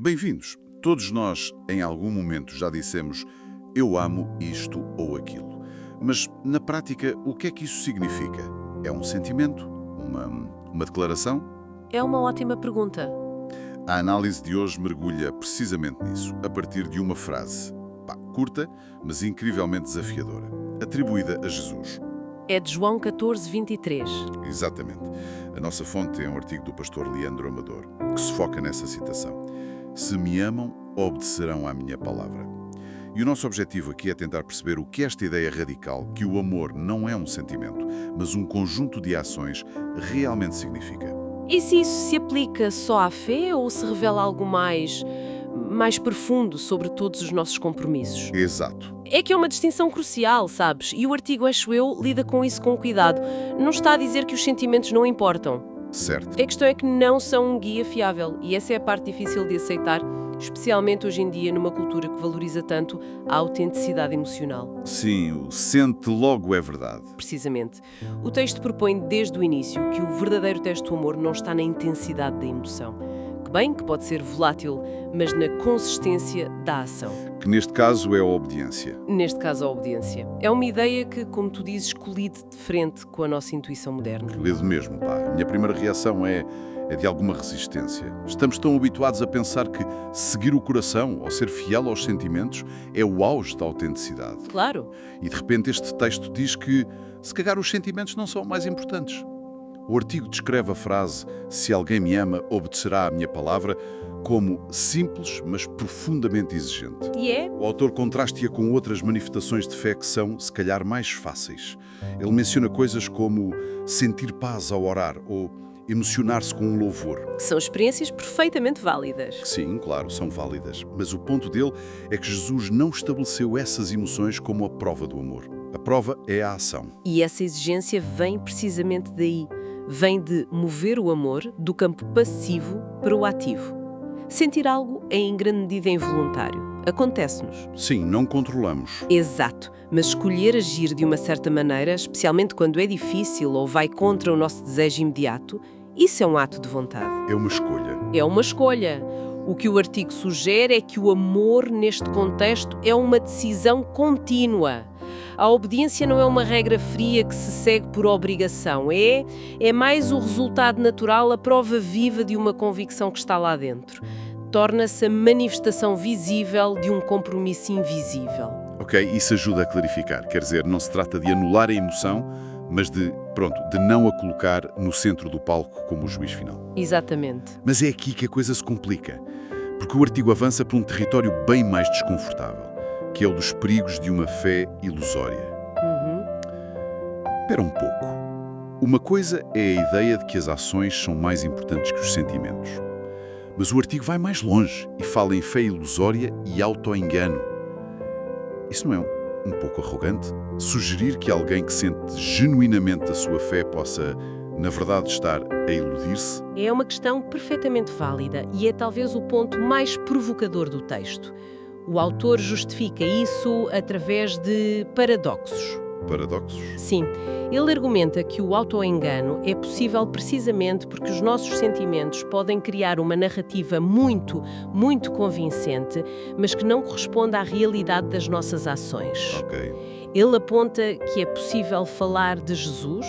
Bem-vindos. Todos nós, em algum momento, já dissemos eu amo isto ou aquilo. Mas, na prática, o que é que isso significa? É um sentimento? Uma declaração? É uma ótima pergunta. A análise de hoje mergulha precisamente nisso, a partir de uma frase, curta, mas incrivelmente desafiadora, atribuída a Jesus. É de João 14, 23. Exatamente. A nossa fonte é um artigo do pastor Leandro Amador, que se foca nessa citação. Se me amam, obedecerão à minha palavra. E o nosso objetivo aqui é tentar perceber o que esta ideia radical, que o amor não é um sentimento, mas um conjunto de ações, realmente significa. E se isso se aplica só à fé ou se revela algo mais profundo sobre todos os nossos compromissos? Exato. É que é uma distinção crucial, sabes? E o artigo, acho eu, lida com isso com cuidado. Não está a dizer que os sentimentos não importam. Certo. A questão é que não são um guia fiável. E essa é a parte difícil de aceitar, especialmente hoje em dia numa cultura que valoriza tanto a autenticidade emocional. Sim, o sente logo é verdade. Precisamente. O texto propõe desde o início que o verdadeiro teste do amor não está na intensidade da emoção. Que pode ser volátil, mas na consistência da ação. Que neste caso é a obediência. Neste caso, a obediência. É uma ideia que, como tu dizes, colide de frente com a nossa intuição moderna. Lido mesmo, A minha primeira reação é de alguma resistência. Estamos tão habituados a pensar que seguir o coração ou ser fiel aos sentimentos é o auge da autenticidade. Claro. E de repente este texto diz que, se calhar, os sentimentos não são mais importantes. O artigo descreve a frase "se alguém me ama, obedecerá à minha palavra" como simples, mas profundamente exigente. E é? O autor contrasta-a com outras manifestações de fé que são, se calhar, mais fáceis. Ele menciona coisas como sentir paz ao orar ou emocionar-se com um louvor. Que são experiências perfeitamente válidas. Sim, claro, são válidas. Mas o ponto dele é que Jesus não estabeleceu essas emoções como a prova do amor. A prova é a ação. E essa exigência vem precisamente daí. Vem de mover o amor do campo passivo para o ativo. Sentir algo é em grande medida involuntário. Acontece-nos. Sim, não controlamos. Exato, mas escolher agir de uma certa maneira, especialmente quando é difícil ou vai contra o nosso desejo imediato, isso é um ato de vontade. É uma escolha. É uma escolha. O que o artigo sugere é que o amor, neste contexto, é uma decisão contínua. A obediência não é uma regra fria que se segue por obrigação. É mais o resultado natural, a prova viva de uma convicção que está lá dentro. Torna-se a manifestação visível de um compromisso invisível. Ok, isso ajuda a clarificar. Quer dizer, não se trata de anular a emoção, mas de não a colocar no centro do palco como o juiz final. Exatamente. Mas é aqui que a coisa se complica, porque o artigo avança por um território bem mais desconfortável, que é o dos perigos de uma fé ilusória. Espera um pouco. Uma coisa é a ideia de que as ações são mais importantes que os sentimentos. Mas o artigo vai mais longe e fala em fé ilusória e auto-engano. Isso não é um pouco arrogante? Sugerir que alguém que sente genuinamente a sua fé possa, na verdade, estar a iludir-se? É uma questão perfeitamente válida e é talvez o ponto mais provocador do texto. O autor justifica isso através de paradoxos. Paradoxos? Sim, ele argumenta que o autoengano é possível precisamente porque os nossos sentimentos podem criar uma narrativa muito convincente, mas que não corresponde à realidade das nossas ações. Ok. Ele aponta que é possível falar de Jesus,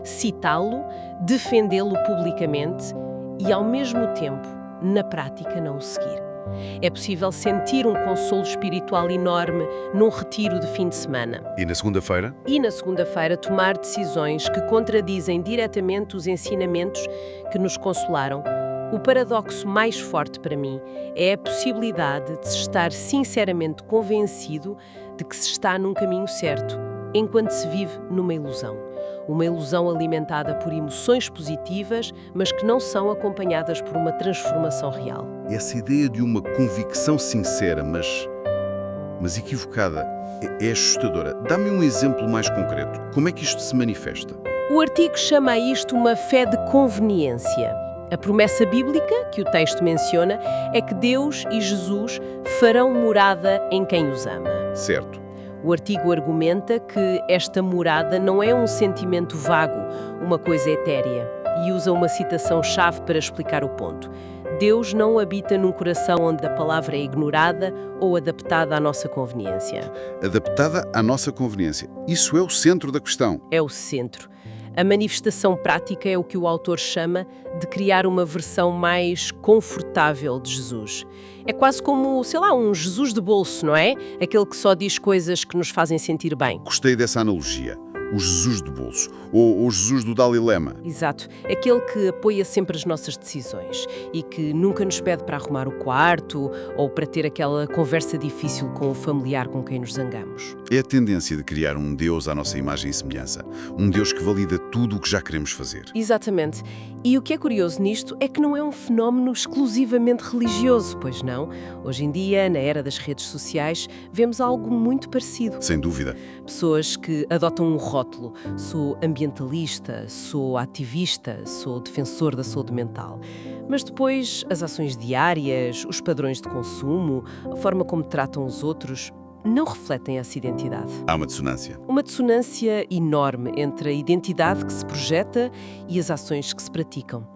citá-lo, defendê-lo publicamente e, ao mesmo tempo, na prática, não o seguir. É possível sentir um consolo espiritual enorme num retiro de fim de semana. E na segunda-feira? E na segunda-feira tomar decisões que contradizem diretamente os ensinamentos que nos consolaram. O paradoxo mais forte para mim é a possibilidade de se estar sinceramente convencido de que se está num caminho certo, enquanto se vive numa ilusão. Uma ilusão alimentada por emoções positivas, mas que não são acompanhadas por uma transformação real. Essa ideia de uma convicção sincera, mas equivocada, é assustadora. Dá-me um exemplo mais concreto. Como é que isto se manifesta? O artigo chama a isto uma fé de conveniência. A promessa bíblica, que o texto menciona, é que Deus e Jesus farão morada em quem os ama. Certo. O artigo argumenta que esta morada não é um sentimento vago, uma coisa etérea, e usa uma citação-chave para explicar o ponto. Deus não habita num coração onde a palavra é ignorada ou adaptada à nossa conveniência. Adaptada à nossa conveniência. Isso é o centro da questão. É o centro. A manifestação prática é o que o autor chama de criar uma versão mais confortável de Jesus. É quase como, sei lá, um Jesus de bolso, não é? Aquele que só diz coisas que nos fazem sentir bem. Gostei dessa analogia. O Jesus de bolso, ou o Jesus do Dalai Lama. Exato. Aquele que apoia sempre as nossas decisões e que nunca nos pede para arrumar o quarto ou para ter aquela conversa difícil com o familiar com quem nos zangamos. É a tendência de criar um Deus à nossa imagem e semelhança. Um Deus que valida tudo o que já queremos fazer. Exatamente. E o que é curioso nisto é que não é um fenómeno exclusivamente religioso, pois não? Hoje em dia, na era das redes sociais, vemos algo muito parecido. Sem dúvida. Pessoas que adotam um rótulo. Sou ambientalista, sou ativista, sou defensor da saúde mental. Mas depois, as ações diárias, os padrões de consumo, a forma como tratam os outros, não refletem essa identidade. Há uma dissonância. Uma dissonância enorme entre a identidade que se projeta e as ações que se praticam.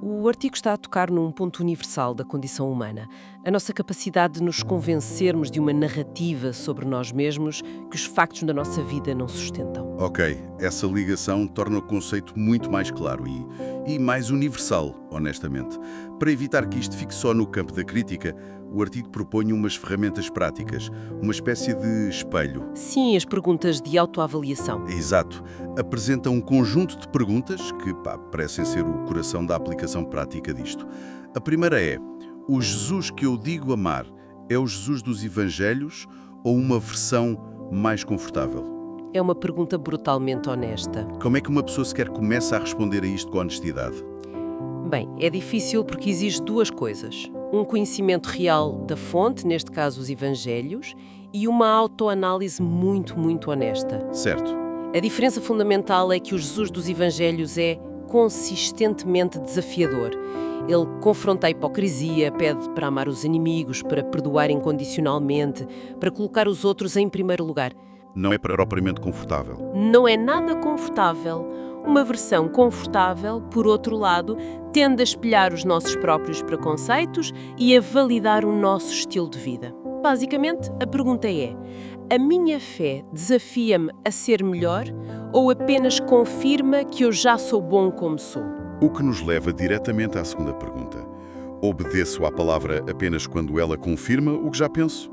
O artigo está a tocar num ponto universal da condição humana, a nossa capacidade de nos convencermos de uma narrativa sobre nós mesmos que os factos da nossa vida não sustentam. Ok, essa ligação torna o conceito muito mais claro e mais universal, honestamente. Para evitar que isto fique só no campo da crítica, o artigo propõe umas ferramentas práticas, uma espécie de espelho. Sim, as perguntas de autoavaliação. Exato. Apresenta um conjunto de perguntas que parecem ser o coração da aplicação prática disto. A primeira é: o Jesus que eu digo amar é o Jesus dos Evangelhos ou uma versão mais confortável? É uma pergunta brutalmente honesta. Como é que uma pessoa sequer começa a responder a isto com honestidade? Bem, é difícil porque exige duas coisas. Um conhecimento real da fonte, neste caso os Evangelhos, e uma autoanálise muito, muito honesta. Certo. A diferença fundamental é que o Jesus dos Evangelhos é consistentemente desafiador. Ele confronta a hipocrisia, pede para amar os inimigos, para perdoar incondicionalmente, para colocar os outros em primeiro lugar. Não é propriamente confortável. Não é nada confortável. Uma versão confortável, por outro lado, tende a espelhar os nossos próprios preconceitos e a validar o nosso estilo de vida. Basicamente, a pergunta é: a minha fé desafia-me a ser melhor ou apenas confirma que eu já sou bom como sou? O que nos leva diretamente à segunda pergunta. Obedeço à palavra apenas quando ela confirma o que já penso?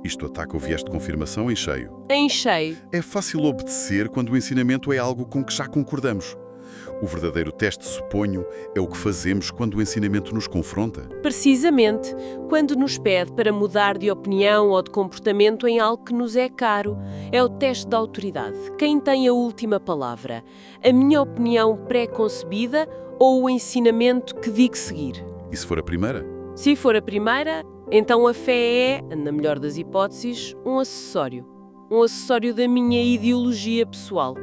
Isto ataca o viés de confirmação em cheio. Em cheio. É fácil obedecer quando o ensinamento é algo com que já concordamos. O verdadeiro teste, suponho, é o que fazemos quando o ensinamento nos confronta. Precisamente, quando nos pede para mudar de opinião ou de comportamento em algo que nos é caro. É o teste da autoridade. Quem tem a última palavra? A minha opinião pré-concebida ou o ensinamento que digo seguir? E se for a primeira? Se for a primeira, então a fé é, na melhor das hipóteses, um acessório. Um acessório da minha ideologia pessoal.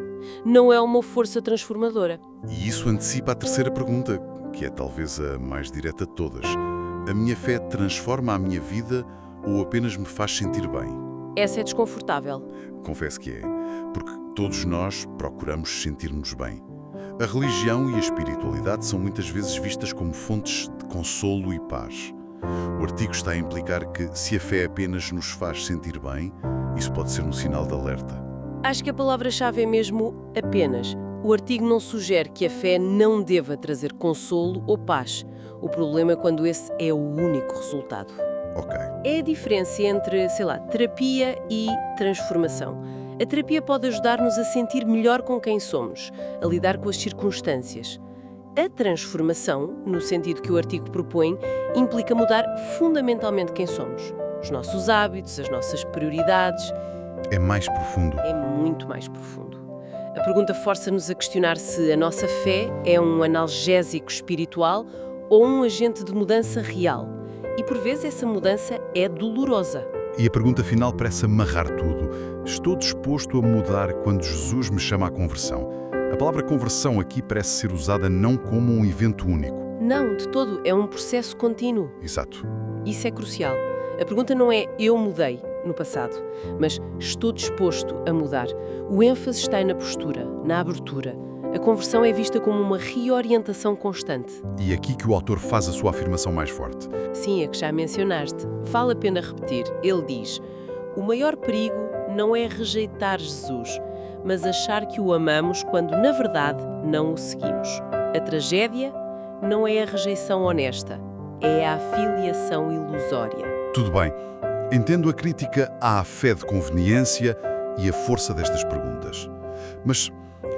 Não é uma força transformadora. E isso antecipa a terceira pergunta, que é talvez a mais direta de todas. A minha fé transforma a minha vida ou apenas me faz sentir bem? Essa é desconfortável. Confesso que é, porque todos nós procuramos sentir-nos bem. A religião e a espiritualidade são muitas vezes vistas como fontes de consolo e paz. O artigo está a implicar que, se a fé apenas nos faz sentir bem, isso pode ser um sinal de alerta. Acho que a palavra-chave é mesmo apenas. O artigo não sugere que a fé não deva trazer consolo ou paz. O problema é quando esse é o único resultado. Ok. É a diferença entre, terapia e transformação. A terapia pode ajudar-nos a sentir melhor com quem somos, a lidar com as circunstâncias. A transformação, no sentido que o artigo propõe, implica mudar fundamentalmente quem somos. Os nossos hábitos, as nossas prioridades. É mais profundo. É muito mais profundo. A pergunta força-nos a questionar se a nossa fé é um analgésico espiritual ou um agente de mudança real. E por vezes essa mudança é dolorosa. E a pergunta final parece amarrar tudo. Estou disposto a mudar quando Jesus me chama à conversão. A palavra conversão aqui parece ser usada não como um evento único. Não, de todo. É um processo contínuo. Exato. Isso é crucial. A pergunta não é eu mudei no passado, mas estou disposto a mudar. O ênfase está na postura, na abertura. A conversão é vista como uma reorientação constante. E é aqui que o autor faz a sua afirmação mais forte. Sim, é que já mencionaste. Vale a pena repetir. Ele diz: o maior perigo não é rejeitar Jesus, mas achar que o amamos quando, na verdade, não o seguimos. A tragédia não é a rejeição honesta, é a filiação ilusória. Tudo bem. Entendo a crítica à fé de conveniência e a força destas perguntas. Mas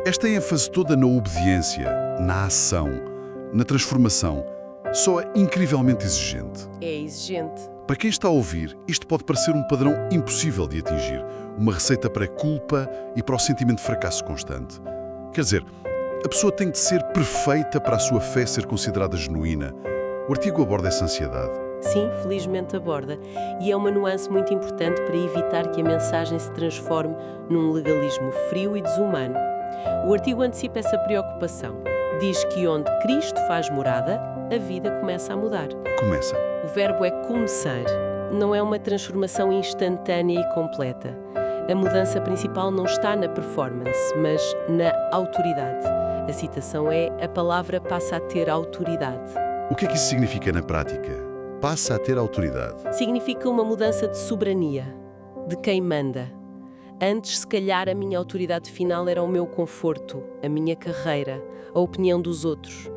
esta ênfase toda na obediência, na ação, na transformação, soa incrivelmente exigente. É exigente. Para quem está a ouvir, isto pode parecer um padrão impossível de atingir, uma receita para a culpa e para o sentimento de fracasso constante. Quer dizer, a pessoa tem de ser perfeita para a sua fé ser considerada genuína. O artigo aborda essa ansiedade. Sim, felizmente aborda. E é uma nuance muito importante para evitar que a mensagem se transforme num legalismo frio e desumano. O artigo antecipa essa preocupação. Diz que onde Cristo faz morada, a vida começa a mudar. Começa. O verbo é começar. Não é uma transformação instantânea e completa. A mudança principal não está na performance, mas na autoridade. A citação é: a palavra passa a ter autoridade. O que é que isso significa na prática? Passa a ter autoridade. Significa uma mudança de soberania, de quem manda. Antes, se calhar, a minha autoridade final era o meu conforto, a minha carreira, a opinião dos outros,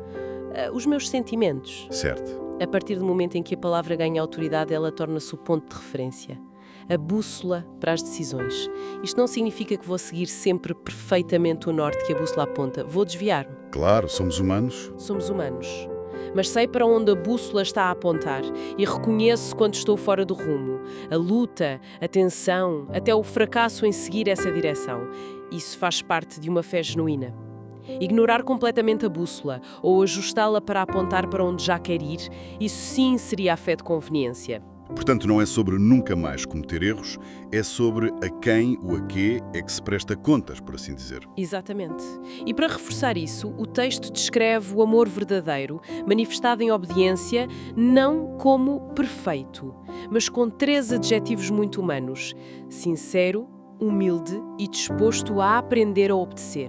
os meus sentimentos. Certo. A partir do momento em que a palavra ganha autoridade, ela torna-se o ponto de referência, a bússola para as decisões. Isto não significa que vou seguir sempre perfeitamente o norte que a bússola aponta. Vou desviar-me. Claro, somos humanos. Somos humanos. Mas sei para onde a bússola está a apontar e reconheço quando estou fora do rumo. A luta, a tensão, até o fracasso em seguir essa direção. Isso faz parte de uma fé genuína. Ignorar completamente a bússola ou ajustá-la para apontar para onde já quer ir, isso sim seria a fé de conveniência. Portanto, não é sobre nunca mais cometer erros, é sobre a quem ou a quê é que se presta contas, por assim dizer. Exatamente. E para reforçar isso, o texto descreve o amor verdadeiro, manifestado em obediência, não como perfeito, mas com 3 adjetivos muito humanos: sincero, humilde e disposto a aprender a obedecer.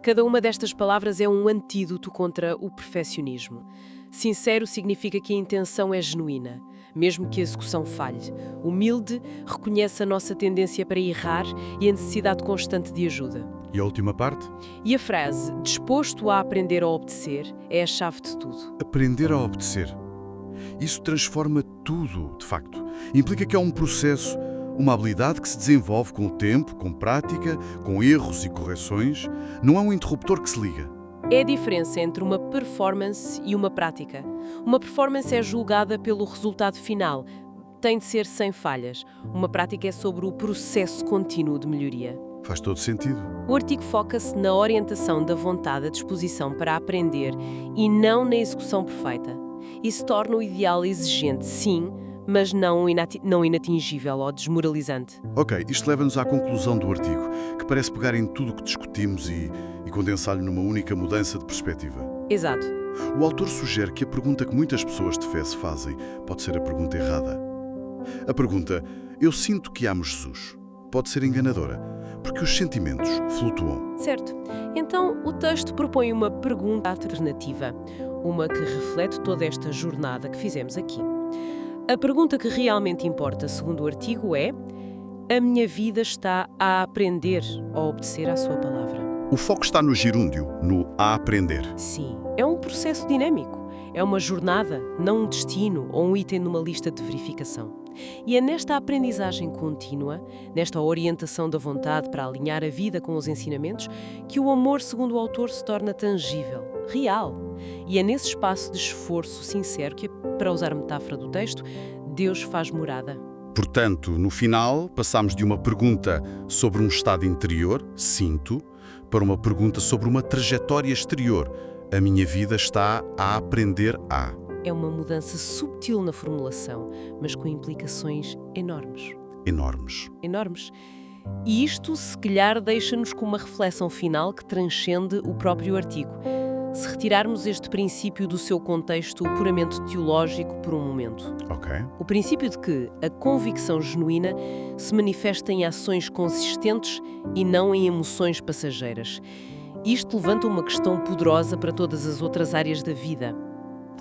Cada uma destas palavras é um antídoto contra o perfeccionismo. Sincero significa que a intenção é genuína, mesmo que a execução falhe. Humilde reconhece a nossa tendência para errar e a necessidade constante de ajuda. E a última parte? E a frase, disposto a aprender a obedecer, é a chave de tudo. Aprender a obedecer. Isso transforma tudo, de facto. Implica que é um processo, uma habilidade que se desenvolve com o tempo, com prática, com erros e correções. Não é um interruptor que se liga. É a diferença entre uma performance e uma prática. Uma performance é julgada pelo resultado final. Tem de ser sem falhas. Uma prática é sobre o processo contínuo de melhoria. Faz todo sentido. O artigo foca-se na orientação da vontade, a disposição para aprender e não na execução perfeita. Isso torna o ideal exigente, sim, mas não inatingível ou desmoralizante. Ok, isto leva-nos à conclusão do artigo, que parece pegar em tudo o que discutimos e condensá-lo numa única mudança de perspectiva. Exato. O autor sugere que a pergunta que muitas pessoas de fé se fazem pode ser a pergunta errada. A pergunta, eu sinto que amo Jesus, pode ser enganadora, porque os sentimentos flutuam. Certo. Então, o texto propõe uma pergunta alternativa, uma que reflete toda esta jornada que fizemos aqui. A pergunta que realmente importa, segundo o artigo, é: a minha vida está a aprender a obedecer à sua palavra? O foco está no gerúndio, no a aprender. Sim, é um processo dinâmico. É uma jornada, não um destino ou um item numa lista de verificação. E é nesta aprendizagem contínua, nesta orientação da vontade para alinhar a vida com os ensinamentos, que o amor, segundo o autor, se torna tangível, real. E é nesse espaço de esforço sincero que, para usar a metáfora do texto, Deus faz morada. Portanto, no final, passamos de uma pergunta sobre um estado interior, sinto, para uma pergunta sobre uma trajetória exterior. A minha vida está a aprender a. É uma mudança subtil na formulação, mas com implicações enormes. Enormes. Enormes. E isto, se calhar, deixa-nos com uma reflexão final que transcende o próprio artigo. Se retirarmos este princípio do seu contexto puramente teológico por um momento. Ok. O princípio de que a convicção genuína se manifesta em ações consistentes e não em emoções passageiras. Isto levanta uma questão poderosa para todas as outras áreas da vida.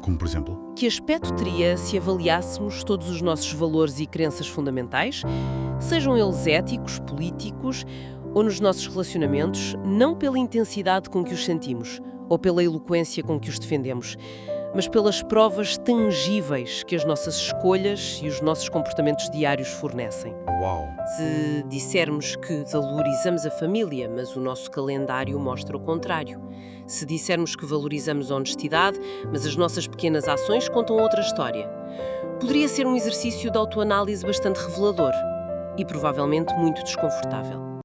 Como, por exemplo? Que aspecto teria se avaliássemos todos os nossos valores e crenças fundamentais, sejam eles éticos, políticos ou nos nossos relacionamentos, não pela intensidade com que os sentimos ou pela eloquência com que os defendemos, mas pelas provas tangíveis que as nossas escolhas e os nossos comportamentos diários fornecem. Uau! Se dissermos que valorizamos a família, mas o nosso calendário mostra o contrário. Se dissermos que valorizamos a honestidade, mas as nossas pequenas ações contam outra história. Poderia ser um exercício de autoanálise bastante revelador e provavelmente muito desconfortável.